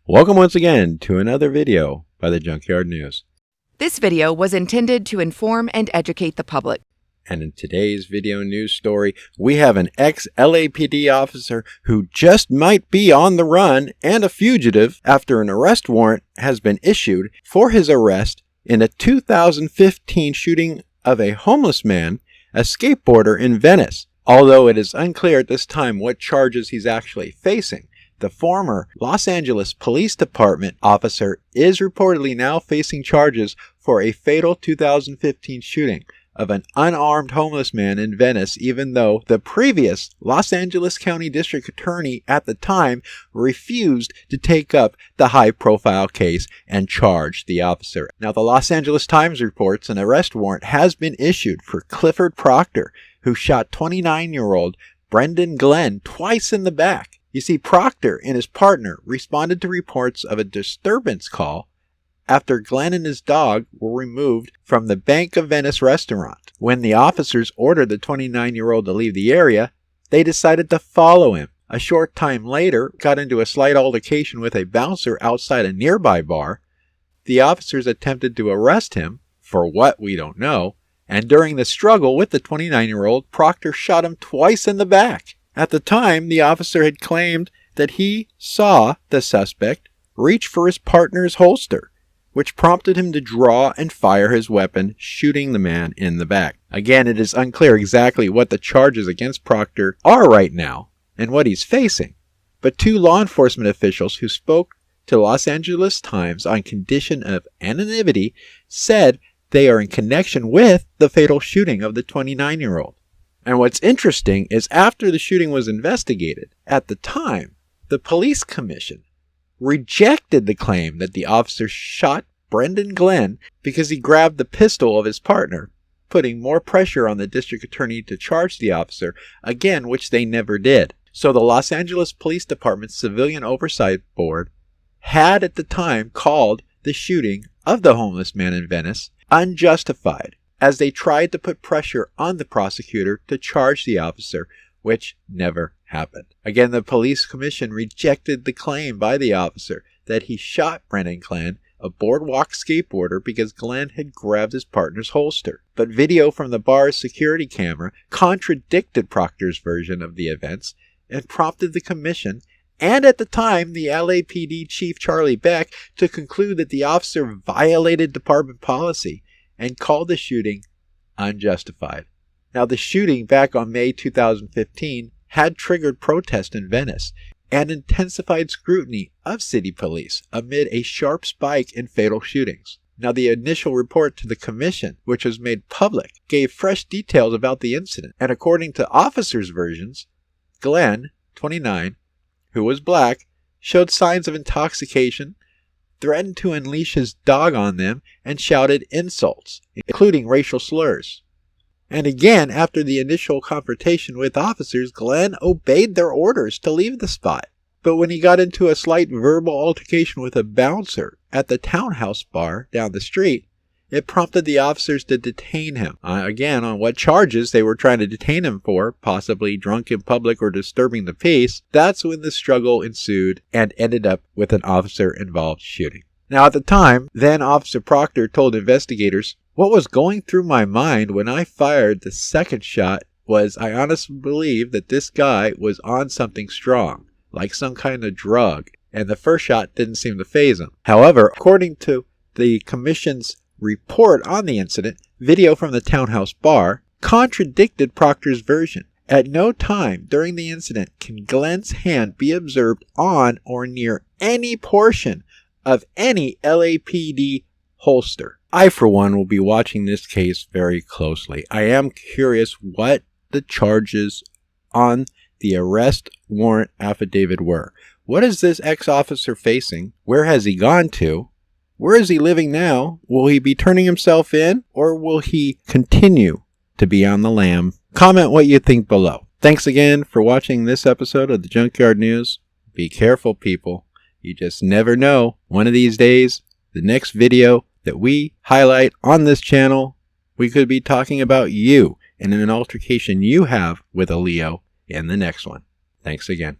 Welcome once again to another video by the Junkyard News. This video was intended to inform and educate the public. And in today's video news story, we have an ex-LAPD officer who just might be on the run and a fugitive after an arrest warrant has been issued for his arrest in a 2015 shooting of a homeless man, a skateboarder in Venice. Although it is unclear at this time what charges he's actually facing, the former Los Angeles Police Department officer is reportedly now facing charges for a fatal 2015 shooting of an unarmed homeless man in Venice, even though the previous Los Angeles County District Attorney at the time refused to take up the high-profile case and charge the officer. Now, the Los Angeles Times reports an arrest warrant has been issued for Clifford Proctor, who shot 29-year-old Brendon Glenn twice in the back. You see, Proctor and his partner responded to reports of a disturbance call after Glenn and his dog were removed from the Bank of Venice restaurant. When the officers ordered the 29-year-old to leave the area, they decided to follow him. A short time later, got into a slight altercation with a bouncer outside a nearby bar. The officers attempted to arrest him, for what we don't know, and during the struggle with the 29-year-old, Proctor shot him twice in the back. At the time, the officer had claimed that he saw the suspect reach for his partner's holster, which prompted him to draw and fire his weapon, shooting the man in the back. Again, it is unclear exactly what the charges against Proctor are right now and what he's facing, but two law enforcement officials who spoke to Los Angeles Times on condition of anonymity said they are in connection with the fatal shooting of the 29-year-old. And what's interesting is after the shooting was investigated, at the time, the police commission rejected the claim that the officer shot Brendon Glenn because he grabbed the pistol of his partner, putting more pressure on the district attorney to charge the officer, again, which they never did. So the Los Angeles Police Department's Civilian Oversight Board had at the time called the shooting of the homeless man in Venice unjustified, as they tried to put pressure on the prosecutor to charge the officer, which never happened. Again, the police commission rejected the claim by the officer that he shot Brendon Glenn, a boardwalk skateboarder, because Glenn had grabbed his partner's holster. But video from the bar's security camera contradicted Proctor's version of the events and prompted the commission, and at the time the LAPD chief Charlie Beck, to conclude that the officer violated department policy and called the shooting unjustified. Now, the shooting back on May 2015 had triggered protest in Venice and intensified scrutiny of city police amid a sharp spike in fatal shootings. Now, the initial report to the commission, which was made public, gave fresh details about the incident, and according to officers' versions, Glenn, 29, who was black, showed signs of intoxication, threatened to unleash his dog on them, and shouted insults, including racial slurs. And again, after the initial confrontation with officers, Glenn obeyed their orders to leave the spot. But when he got into a slight verbal altercation with a bouncer at the townhouse bar down the street, it prompted the officers to detain him. Again, on what charges they were trying to detain him for, possibly drunk in public or disturbing the peace. That's when the struggle ensued and ended up with an officer-involved shooting. Now, at the time, then Officer Proctor told investigators, "What was going through my mind when I fired the second shot was I honestly believed that this guy was on something strong, like some kind of drug, and the first shot didn't seem to faze him." However, according to the commission's report on the incident, video from the townhouse bar contradicted Proctor's version. At no time during the incident can Glenn's hand be observed on or near any portion of any LAPD holster. I, for one, will be watching this case very closely. I am curious what the charges on the arrest warrant affidavit were. What is this ex-officer facing? Where has he gone to? Where is he living now? Will he be turning himself in, or will he continue to be on the lam? Comment what you think below. Thanks again for watching this episode of the Junkyard News. Be careful, people. You just never know. One of these days, the next video that we highlight on this channel, we could be talking about you and an altercation you have with a Leo in the next one. Thanks again.